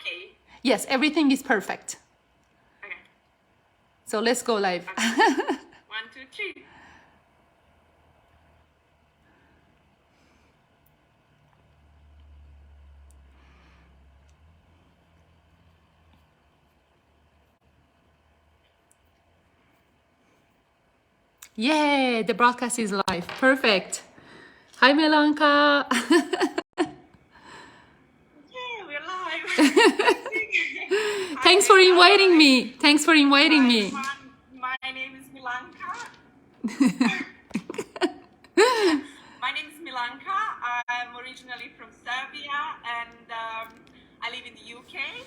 okay? Yes, everything is perfect. Okay. So let's go live. Okay. 1, 2, 3. Yay, the broadcast is live. Perfect. Hi, Melanka. Yeah, we're live. Amazing. Hi, Thanks for Neda. inviting Hi. me. Thanks for inviting Hi, me. everyone. My name is Milanka. My name is Milanka. I'm originally from Serbia and I live in the UK.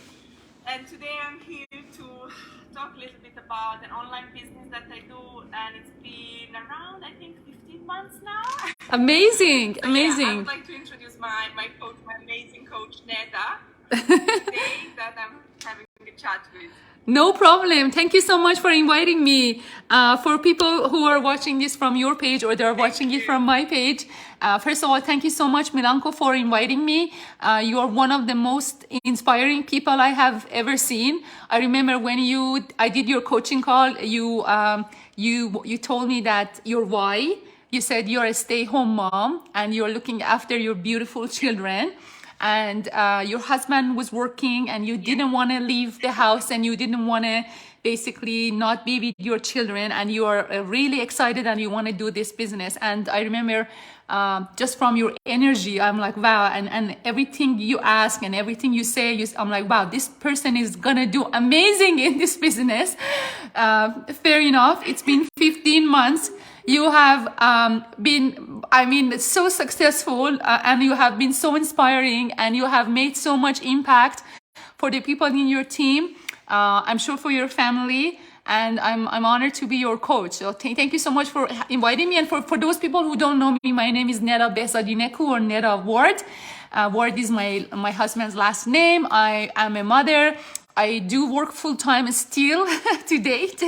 And today I'm here to talk a little bit about an online business that I do, and it's been around, I think, 15 months now. Amazing, So yeah, I amazing. would like to introduce my coach, my amazing coach, Neda, today that I'm having a chat with. No problem. Thank you so much for inviting me. For people who are watching this from your page or they're watching it from my page, first of all, thank you so much, Milanko, for inviting me. You are one of the most inspiring people I have ever seen. I remember when I did your coaching call, you told me that your why. You said you're a stay-home mom and you're looking after your beautiful children. And your husband was working and you didn't want to leave the house and you didn't want to basically not be with your children, and you are really excited and you want to do this business. And I remember just from your energy, I'm like, wow. And everything you ask and everything you say, I'm like, wow, this person is going to do amazing in this business. Fair enough. It's been 15 months. You have been, so successful, and you have been so inspiring, and you have made so much impact for the people in your team. I'm sure for your family, and I'm honored to be your coach. So thank you so much for inviting me. And for those people who don't know me, my name is Neda Besadineku, or Neda Ward. Ward is my husband's last name. I am a mother. I do work full-time still to date.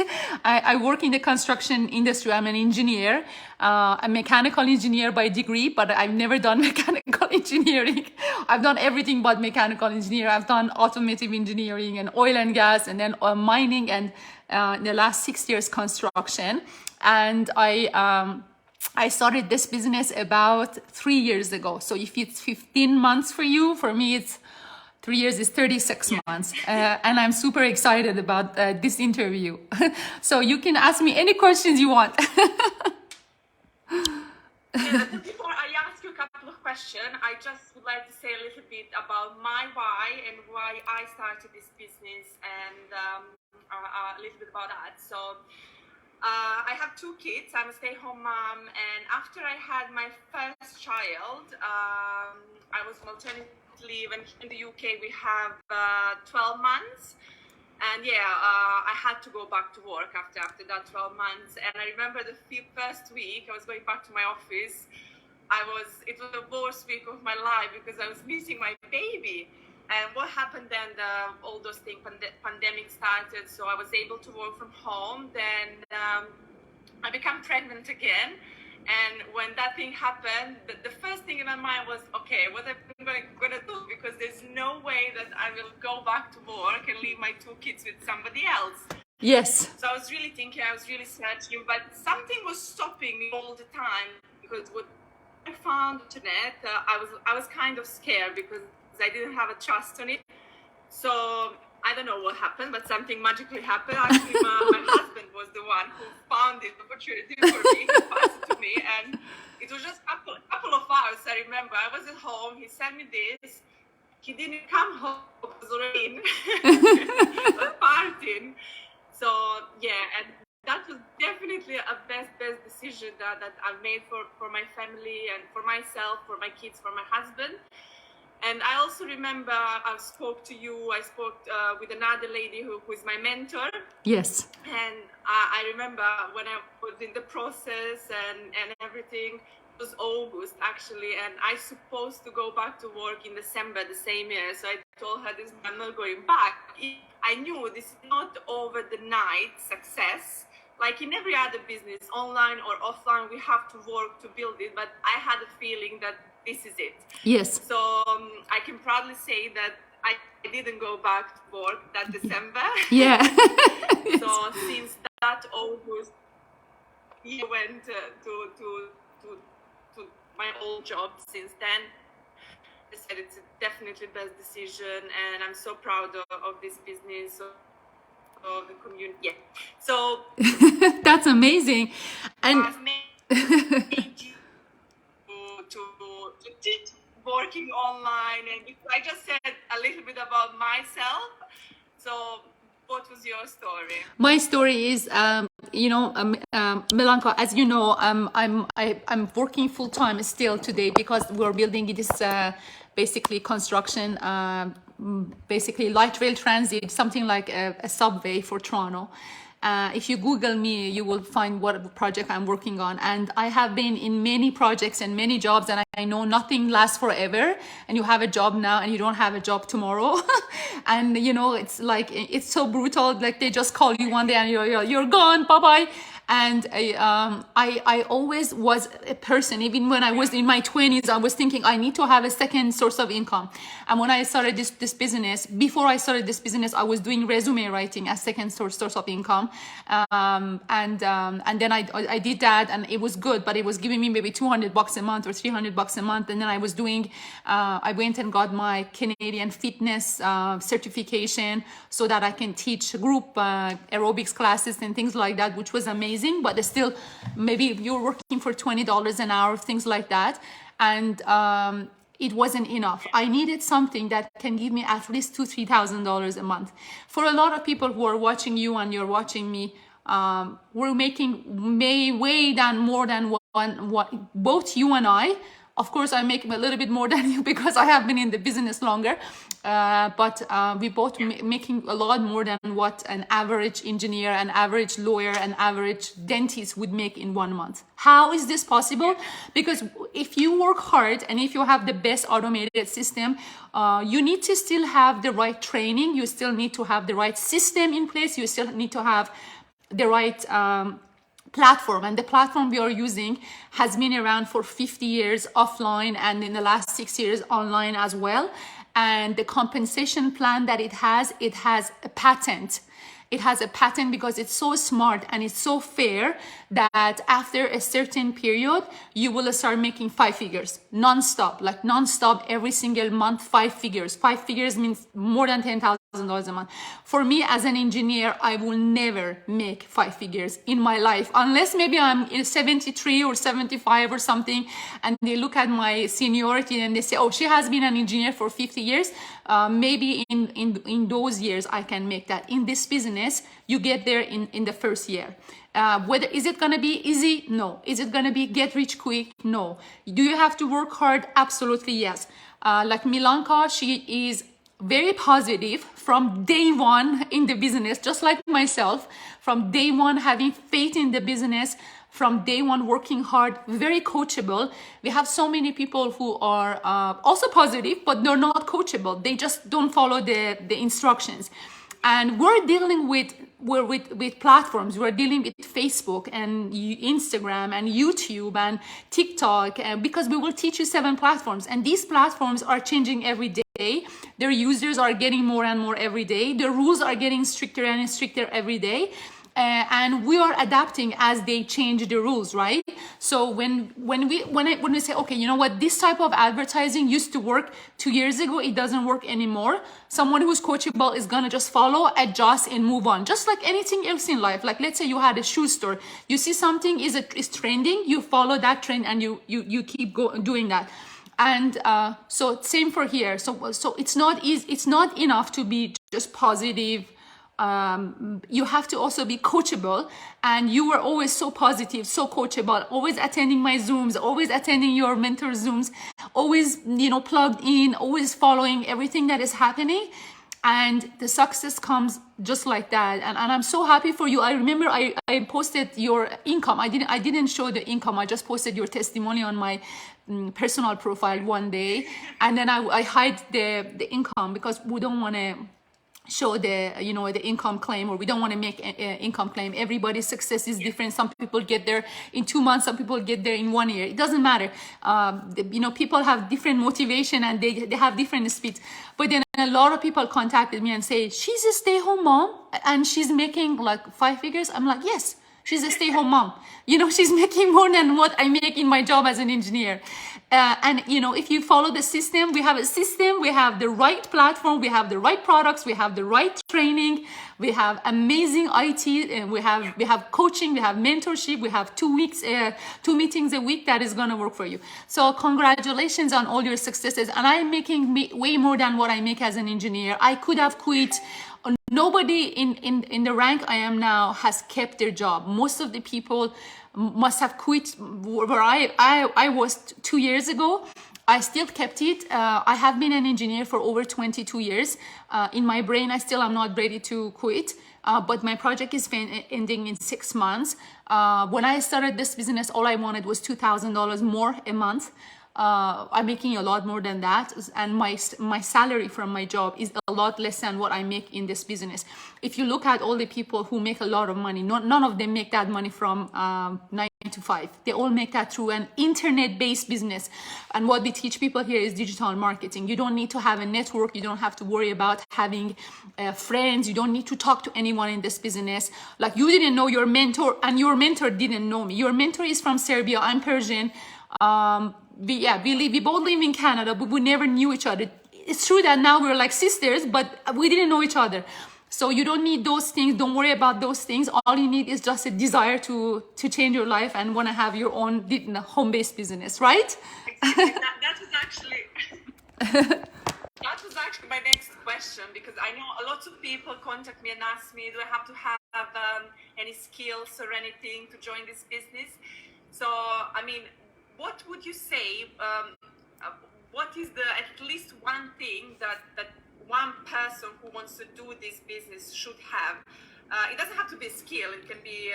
I work in the construction industry. I'm an engineer, a mechanical engineer by degree, but I've never done mechanical engineering. I've done everything but mechanical engineering. I've done automotive engineering and oil and gas, and then mining, and in the last 6 years, construction. And I started this business about 3 years ago. So if it's 15 months for you, for me, it's 3 years is 36 months. And I'm super excited about this interview. So you can ask me any questions you want. Before I ask you a couple of questions, I just would like to say a little bit about my why and why I started this business, and a little bit about that. So I have 2 kids. I'm a stay-home mom, and after I had my first child, I was on maternity leave, and in the UK we have 12 months. And I had to go back to work after that 12 months. And I remember the first week I was going back to my office. It was the worst week of my life because I was missing my baby. And what happened then, all those things, pandemic started, so I was able to work from home. Then I became pregnant again. And when that thing happened, the first thing in my mind was, okay, what am I going to do? Because there's no way that I will go back to work and leave my 2 kids with somebody else. Yes. So I was really thinking, I was really searching, but something was stopping me all the time, because what I found on the internet, I was kind of scared because I didn't have a trust on it. So I don't know what happened, but something magically happened. Actually, my husband was the one who found this opportunity for me, he passed it to me, and it was just a couple of hours. I remember I was at home, he sent me this, he didn't come home, he was already partying. So and that was definitely a best decision that I've made for my family and for myself, for my kids, for my husband. And I also remember I spoke to you, I spoke with another lady who is my mentor. Yes. And I remember when I was in the process and everything, it was August actually, and I supposed to go back to work in December the same year. So I told her, I'm not going back. I knew this is not over the night success. Like in every other business, online or offline, we have to work to build it. But I had a feeling that this is it. Yes. So I can proudly say that I didn't go back to work that December. Yeah. So since that August, he went to my old job. Since then, I said it's definitely the best decision, and I'm so proud of this business, of the community. Yeah. So That's amazing. And I've made you to teach working online, and I just said a little bit about myself. So what was your story? my story is, Milanka, as you know, I'm working full time still today because we're building this basically construction, basically light rail transit, something like a subway for Toronto. If you Google me, you will find what project I'm working on. And I have been in many projects and many jobs, and I know nothing lasts forever. And you have a job now and you don't have a job tomorrow. And it's like, it's so brutal. Like they just call you one day and you're gone, bye-bye. And I always was a person, even when I was in my 20s, I was thinking I need to have a second source of income. And when I started this business, before I started this business, I was doing resume writing as second source of income. And then I did that, and it was good, but it was giving me maybe $200 a month or $300 a month. And then I was doing, I went and got my Canadian fitness certification so that I can teach group aerobics classes and things like that, which was amazing. But still, maybe you're working for $20 an hour, things like that. And it wasn't enough. I needed something that can give me at least $2,000-3,000 a month. For a lot of people who are watching you and you're watching me, we're making way more than what both you and I. Of course, I make a little bit more than you because I have been in the business longer. But we both making a lot more than what an average engineer, an average lawyer, an average dentist would make in 1 month. How is this possible? Because if you work hard and if you have the best automated system, you need to still have the right training. You still need to have the right system in place. You still need to have the right platform, and the platform we are using has been around for 50 years offline, and in the last 6 years online as well. And the compensation plan that it has a patent. It has a patent because it's so smart and it's so fair that after a certain period, you will start making 5 figures non-stop, like non-stop every single month, 5 figures. 5 figures means more than $10,000 a month. For me as an engineer, I will never make 5 figures in my life, unless maybe I'm 73 or 75 or something, and they look at my seniority and they say, oh, she has been an engineer for 50 years. Maybe in those years, I can make that. In this business, you get there in the first year. Whether is it going to be easy? No. Is it going to be get rich quick? No. Do you have to work hard? Absolutely yes. Like Milanka, she is very positive from day one in the business, just like myself, from day one having faith in the business, from day one working hard, very coachable. We have so many people who are also positive, but they're not coachable. They just don't follow the instructions. And we're dealing with platforms. We're dealing with Facebook and Instagram and YouTube and TikTok, because we will teach you 7 platforms, and these platforms are changing every day. Their users are getting more and more every day. The rules are getting stricter and stricter every day. And we are adapting as they change the rules, right? So when we say, okay, you know what, this type of advertising used to work 2 years ago, it doesn't work anymore. Someone who's coachable is gonna just follow, adjust, and move on, just like anything else in life. Like, let's say you had a shoe store, you see something is trending, you follow that trend and you keep doing that. And so same for here. So it's not easy. It's not enough to be just positive. You have to also be coachable, and you were always so positive, so coachable, always attending my Zooms, always attending your mentor Zooms, always, plugged in, always following everything that is happening. And the success comes just like that. And I'm so happy for you. I remember I posted your income. I didn't show the income. I just posted your testimony on my personal profile one day. And then I hide the income because we don't want to show the the income claim, or we don't want to make income claim. Everybody's success is different. Some people get there in 2 months, some people get there in 1 year. It doesn't matter. People have different motivation, and they have different speeds. But then a lot of people contacted me and say, she's a stay-home mom and she's making like 5 figures. I'm like, yes, she's a stay-home mom. She's making more than what I make in my job as an engineer. And if you follow the system, we have a system, we have the right platform, we have the right products, we have the right training, we have amazing IT, and we have coaching, we have mentorship, we have 2 weeks, 2 meetings a week that is going to work for you. So congratulations on all your successes. And I'm making way more than what I make as an engineer. I could have quit. Nobody in the rank I am now has kept their job. Most of the people must have quit where I was 2 years ago. I still kept it. I have been an engineer for over 22 years. In my brain, I still am not ready to quit. But my project is ending in 6 months. When I started this business, all I wanted was $2,000 more a month. I'm making a lot more than that, and my salary from my job is a lot less than what I make in this business. If you look at all the people who make a lot of money, none of them make that money from 9 to 5. They all make that through an internet-based business. And what we teach people here is digital marketing. You don't need to have a network. You don't have to worry about having friends. You don't need to talk to anyone in this business. Like, you didn't know your mentor, and your mentor didn't know me. Your mentor is from Serbia. I'm Persian. We both live in Canada, but we never knew each other. It's true that now we're like sisters, but we didn't know each other. So you don't need those things. Don't worry about those things. All you need is just a desire to change your life and want to have your own home-based business, right? That was actually my next question, because I know a lot of people contact me and ask me, do I have to have any skills or anything to join this business? So, I mean, what would you say, what is at least one thing that one person who wants to do this business should have? It doesn't have to be a skill, it can be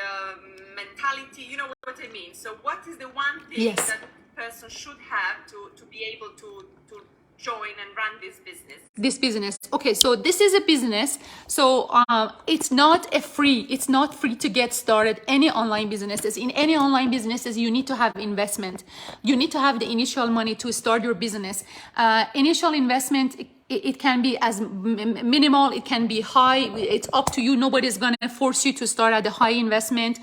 mentality, you know what I mean? So what is the one thing that a person should have to be able to join and run this business? Okay, so this is a business. So it's not free to get started. Any online businesses, in any online businesses, you need to have investment. You need to have the initial money to start your business. Initial investment, it can be as minimal, it can be high. It's up to you. Nobody's going to force you to start at a high investment.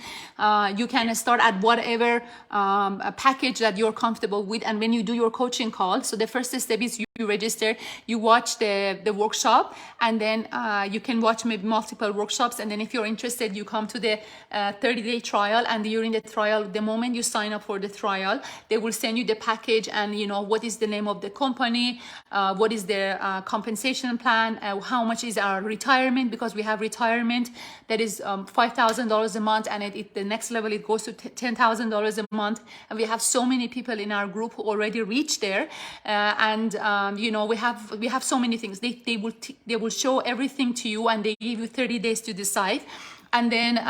You can start at whatever a package that you're comfortable with. And when you do your coaching call, so the first step is you register, you watch the workshop, and then you can watch maybe multiple workshops. And then if you're interested, you come to the 30-day trial. And during the trial, the moment you sign up for the trial, they will send you the package and, what is the name of the company, what is their compensation plan, how much is our retirement, because we have retirement that is $5,000 a month, and at the next level it goes to $10,000 a month. And we have so many people in our group who already reached there, we have so many things. They will show everything to you, and they give you 30 days to decide. And then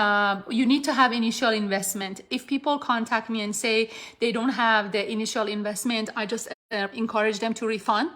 you need to have initial investment. If people contact me and say they don't have the initial investment, I just encourage them to refund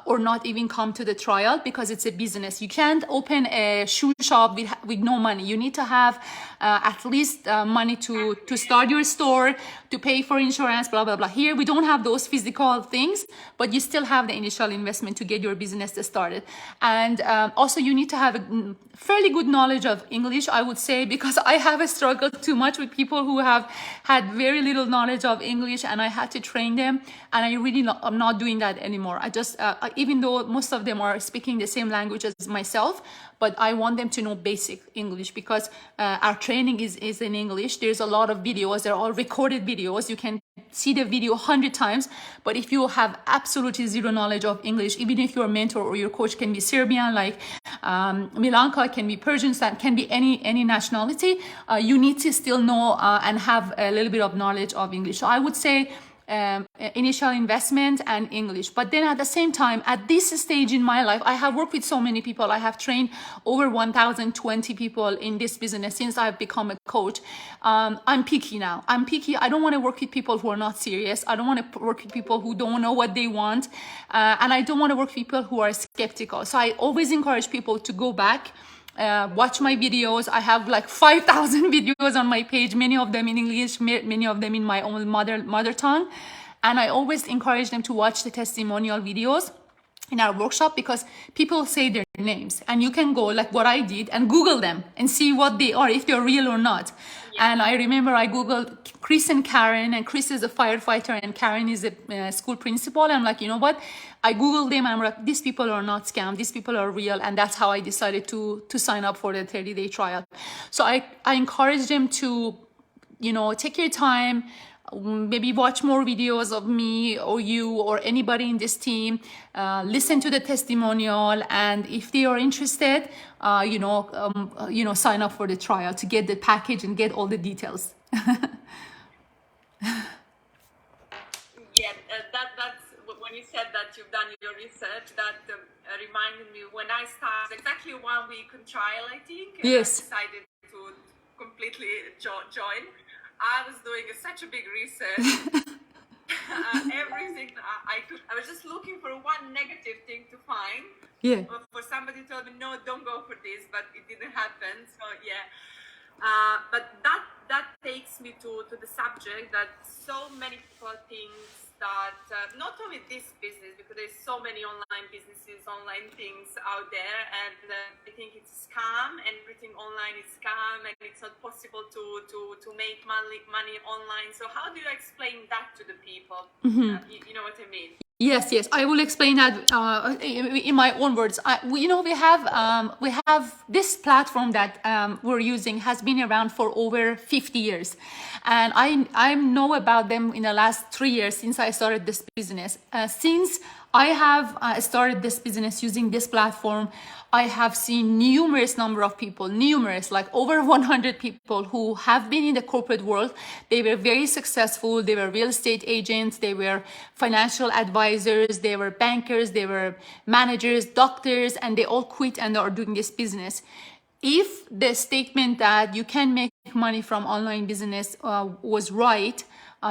or not even come to the trial, because it's a business. You can't open a shoe shop with no money. You need to have at least money to start your store, to pay for insurance, blah, blah, blah. Here, we don't have those physical things, but you still have the initial investment to get your business started. And also, you need to have a fairly good knowledge of English, I would say, because I have struggled too much with people who have had very little knowledge of English, and I had to train them. And I'm not doing that anymore. I just, even though most of them are speaking the same language as myself, but I want them to know basic English, because our training is in English. There's a lot of videos. They're all recorded videos. You can see the video 100 times, but if you have absolutely zero knowledge of English, even if your mentor or your coach can be Serbian, like Milanka, can be Persian, can be any nationality, you need to still know and have a little bit of knowledge of English. So I would say initial investment and English. But then at the same time, at this stage in my life, I have worked with so many people. I have trained over 1,020 people in this business since I've become a coach. I'm picky now. I'm picky. I don't want to work with people who are not serious. I don't want to work with people who don't know what they want. And I don't want to work with people who are skeptical. So I always encourage people to go back, watch my videos. I have like 5,000 videos on my page, many of them in English, many of them in my own mother tongue. And I always encourage them to watch the testimonial videos in our workshop, because people say their names and you can go like what I did and Google them and see what they are, if they're real or not. And I remember I Googled Chris and Karen, and Chris is a firefighter and Karen is a school principal. And I'm like, you know what? I Googled them and I'm like, these people are not scam. These people are real. And that's how I decided to sign up for the 30-day trial. So I encourage them to, you know, take your time, maybe watch more videos of me or you or anybody in this team, listen to the testimonial, and if they are interested, sign up for the trial to get the package and get all the details. That's when you said that you've done your research, that reminded me when I started exactly 1 week on trial, I think. Yes. I decided to completely join. I was doing such a big research. Everything I could. I was just looking for one negative thing to find. Yeah. For somebody to tell me, no, don't go for this, but it didn't happen. So yeah. But that takes me to the subject that so many people think that not only this business, because there's so many online businesses, online things out there, and they think it's a scam, and everything online is scam, and it's not possible to make money online. So how do you explain that to the people? You know what I mean? Yes, I will explain that in my own words. We have this platform that we're using has been around for over 50 years, and I know about them in the last 3 years since I started this business. Since I have started this business using this platform, I have seen numerous number of people, like over 100 people who have been in the corporate world. They were very successful. They were real estate agents. They were financial advisors. They were bankers. They were managers, doctors, and they all quit and are doing this business. If the statement that you can make money from online business was right,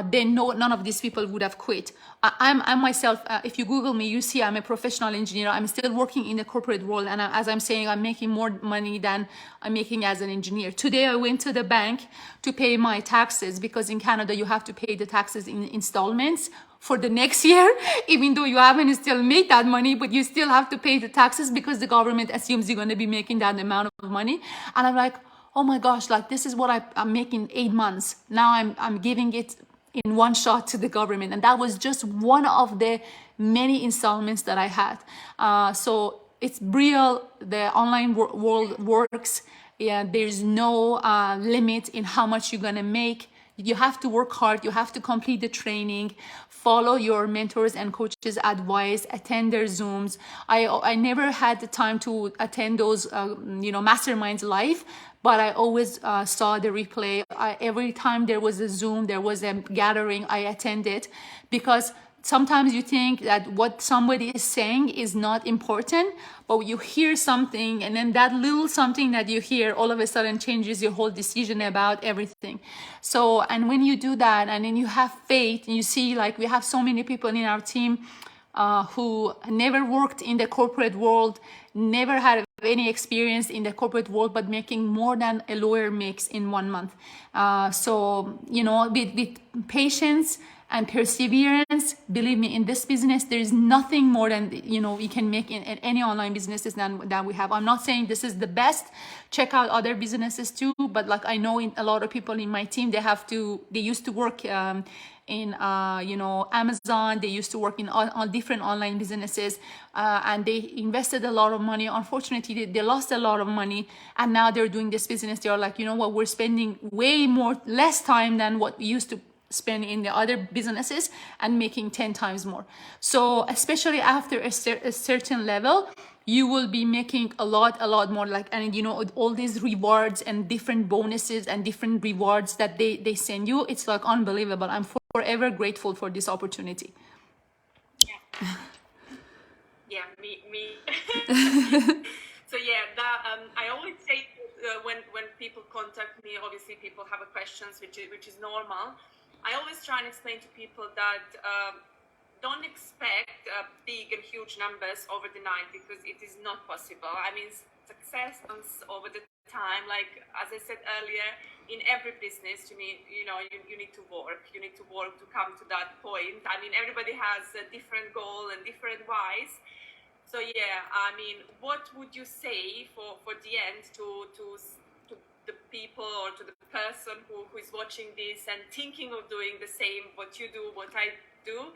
then none of these people would have quit. I'm myself, if you Google me, you see I'm a professional engineer. I'm still working in the corporate world. And as I'm saying, I'm making more money than I'm making as an engineer. Today, I went to the bank to pay my taxes, because in Canada, you have to pay the taxes in installments for the next year, even though you haven't still made that money, but you still have to pay the taxes because the government assumes you're going to be making that amount of money. And I'm like, oh my gosh, like this is what I'm making 8 months. Now I'm giving it in one shot to the government. And that was just one of the many installments that I had. So it's real. The online world works. Yeah, there's no limit in how much you're going to make. You have to work hard. You have to complete the training, follow your mentors and coaches' advice, attend their Zooms. I never had the time to attend those, masterminds live, but I always saw the replay. Every time there was a Zoom, there was a gathering, I attended, because sometimes you think that what somebody is saying is not important, but you hear something, and then that little something that you hear all of a sudden changes your whole decision about everything. So, and when you do that, and then you have faith, and you see, like, we have so many people in our team who never worked in the corporate world, never had any experience in the corporate world, but making more than a lawyer makes in 1 month. With patience and perseverance, believe me, in this business, there is nothing more than, we can make in any online businesses than we have. I'm not saying this is the best. Check out other businesses too. But like, I know a lot of people in my team, they used to work in Amazon. They used to work in all different online businesses, and they invested a lot of money. Unfortunately, they lost a lot of money, and now they're doing this business. They're like, you know what, we're spending less time than what we used to spend in the other businesses, and making 10 times more. So especially after a certain level, you will be making a lot more, all these rewards and different bonuses and different rewards that they send you. It's like unbelievable. forever grateful for this opportunity. Yeah. Yeah, me. So yeah, that I always say when people contact me, obviously people have a questions, which is normal. I always try and explain to people that don't expect big and huge numbers over the night, because it is not possible. I mean, success comes over the time. Like as I said earlier, in every business, you need to work. You need to work to come to that point. I mean, everybody has a different goal and different whys. So yeah, I mean, what would you say for the end to the people or to the person who is watching this and thinking of doing the same, what you do, what I do,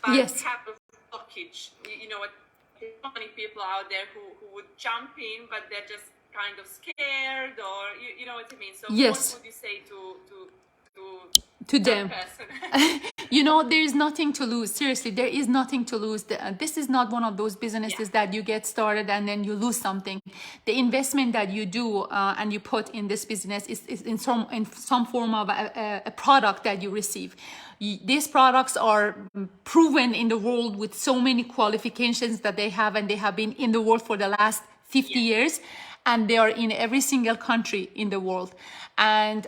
but Yes. have a blockage? You know what? There's so many people out there who would jump in, but they're just kind of scared, or you know what I mean. So Yes. what would you say to them? Person? You know, there is nothing to lose. Seriously, there is nothing to lose. This is not one of those businesses that you get started and then you lose something. The investment that you do and you put in this business is in some form of a product that you receive. These products are proven in the world with so many qualifications that they have, and they have been in the world for the last 50 years. And they are in every single country in the world. And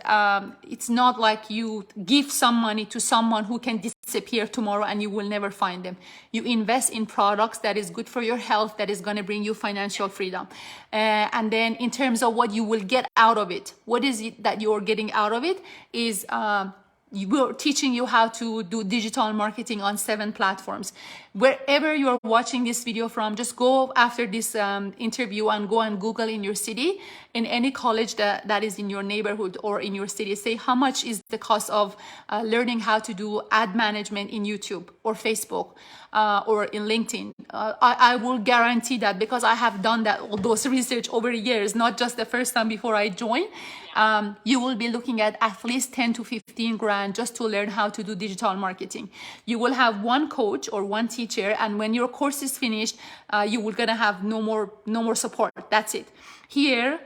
it's not like you give some money to someone who can disappear tomorrow and you will never find them. You invest in products that is good for your health, that is going to bring you financial freedom. And then in terms of what you will get out of it, what is it that you're getting out of it is we're teaching you how to do digital marketing on 7 platforms. Wherever you're watching this video from, just go after this interview and go and Google in your city, in any college that is in your neighborhood or in your city. Say, how much is the cost of learning how to do ad management in YouTube or Facebook or in LinkedIn? I will guarantee that, because I have done that, all those research over years, not just the first time before I joined. You will be looking at least 10 to 15 grand just to learn how to do digital marketing. You will have one coach or one teacher, and when your course is finished, you will gonna have no more support. That's it. Here,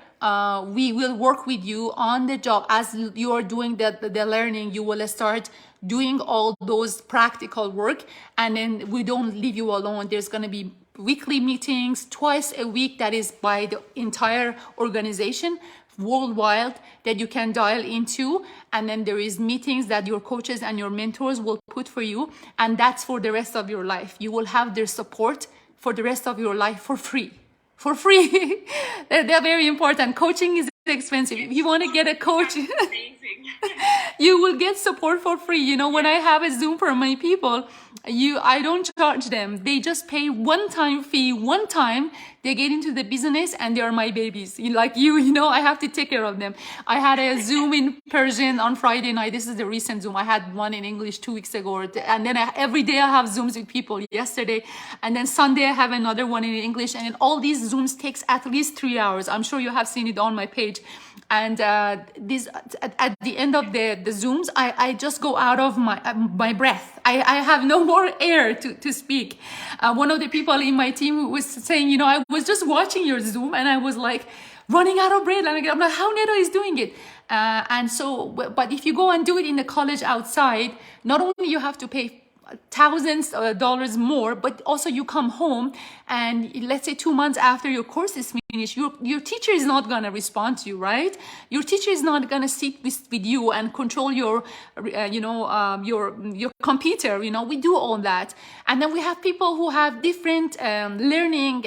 we will work with you on the job. As you are doing the learning, you will start doing all those practical work, and then we don't leave you alone. There's gonna be weekly meetings twice a week that is by the entire organization worldwide that you can dial into, and then there is meetings that your coaches and your mentors will put for you, and that's for the rest of your life. You will have their support for the rest of your life for free. They're very important. Coaching is expensive. If you want to get a coach, you will get support for free. You know, when I have a Zoom for my people, I don't charge them. They just pay one-time fee, one time. They get into the business and they are my babies. Like you know, I have to take care of them. I had a Zoom in Persian on Friday night. This is the recent Zoom. I had one in English 2 weeks ago. And then every day I have Zooms with people. Yesterday. And then Sunday I have another one in English. And then all these Zooms takes at least 3 hours. I'm sure you have seen it on my page. And at the end of the Zooms, I just go out of my breath. I have no more air to speak. One of the people in my team was saying, you know, I was just watching your Zoom and I was like running out of breath. And I'm like, how Neto is doing it? And so, but if you go and do it in the college outside, not only you have to pay thousands of dollars more, but also you come home and let's say 2 months after your course is finished, your teacher is not going to respond to you, right? Your teacher is not going to sit with you and control your your computer. You know, we do all that. And then we have people who have different learning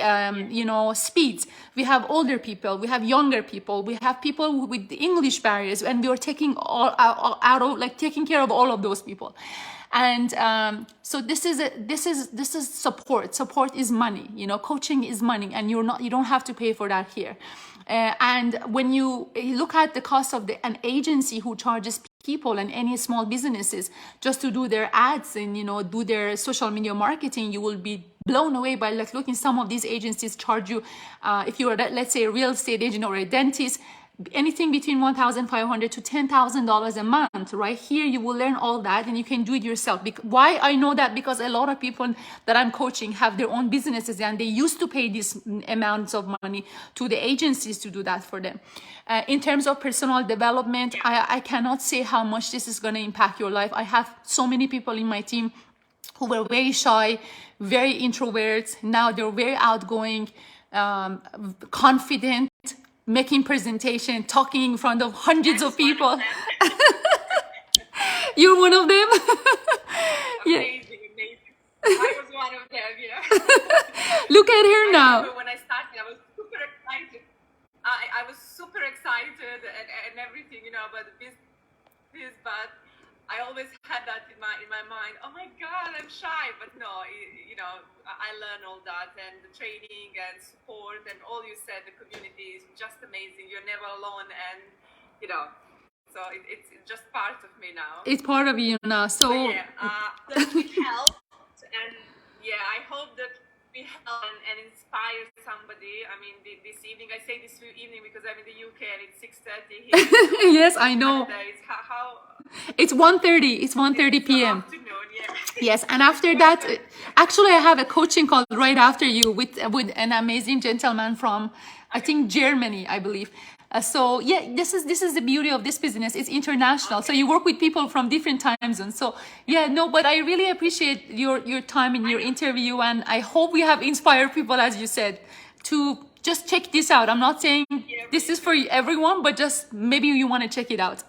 speeds. We have older people, we have younger people, we have people with English barriers, and we are taking taking care of all of those people. And so this is support. Support is money. You know, coaching is money, and you don't have to pay for that here. And when you look at the cost of an agency who charges people and any small businesses just to do their ads and do their social media marketing, you will be blown away by looking. Some of these agencies charge you, if you are, let's say, a real estate agent or a dentist, anything between $1,500 to $10,000 a month. Right here, you will learn all that, and you can do it yourself. Why I know that? Because a lot of people that I'm coaching have their own businesses, and they used to pay these amounts of money to the agencies to do that for them. In terms of personal development, I cannot say how much this is going to impact your life. I have so many people in my team who were very shy, very introverts. Now they're very outgoing, confident, making presentation, talking in front of hundreds of people. You're one of them? Yeah. Amazing, amazing. I was one of them, yeah. Look at her I now. remember when I started, I was super excited. I was super excited and everything, you know, about the business, but I always had that in my mind. Oh my God, I'm shy. But no, you know, I learned all that, and the training and support and all you said, the community is just amazing. You're never alone, and you know, so it's just part of me now. It's part of you now. So yeah, that we helped, and yeah, I hope that we help and inspire somebody. I mean, this evening, I say this evening because I'm in the UK and it's 6:30 here. Yes, I know. It's 1:30. It's 1:30 p.m. Afternoon, yeah. Yes, and after that, actually, I have a coaching call right after you with an amazing gentleman from, I think, Germany, I believe. So yeah, this is the beauty of this business. It's international. So you work with people from different time zones. So yeah, no, but I really appreciate your time in your interview, and I hope we have inspired people, as you said, to just check this out. I'm not saying this is for everyone, but just maybe you want to check it out.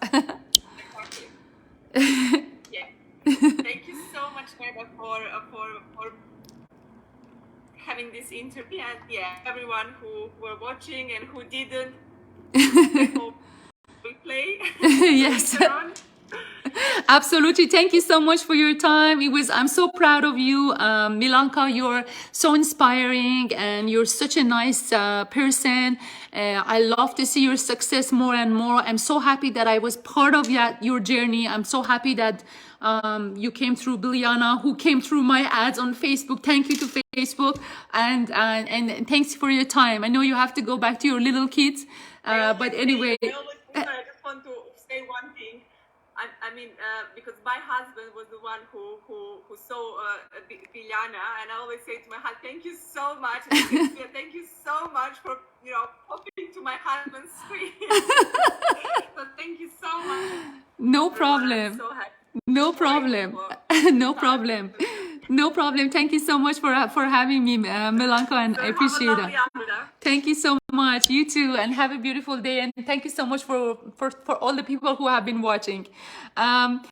Yeah. Thank you so much, Neda, for having this interview, and yeah, everyone who were watching and who didn't. I hope we play. Yes. Absolutely. Thank you so much for your time. I'm so proud of you, Milanka. You're so inspiring, and you're such a nice person. I love to see your success more and more. I'm so happy that I was part of your journey. I'm so happy that you came through Biljana, who came through my ads on Facebook. Thank you to Facebook, and thanks for your time. I know you have to go back to your little kids, but anyway. I just want to say one thing. I mean, because my husband was the one who saw Biljana, and I always say to my husband, "Thank you so much. Thank you so much for popping to my husband's screen." So thank you so much. No problem. So happy. No problem. No problem. No problem. Thank you so much for having me, Milanka, and I appreciate it. Thank you so much. You too, and have a beautiful day. And thank you so much for all the people who have been watching.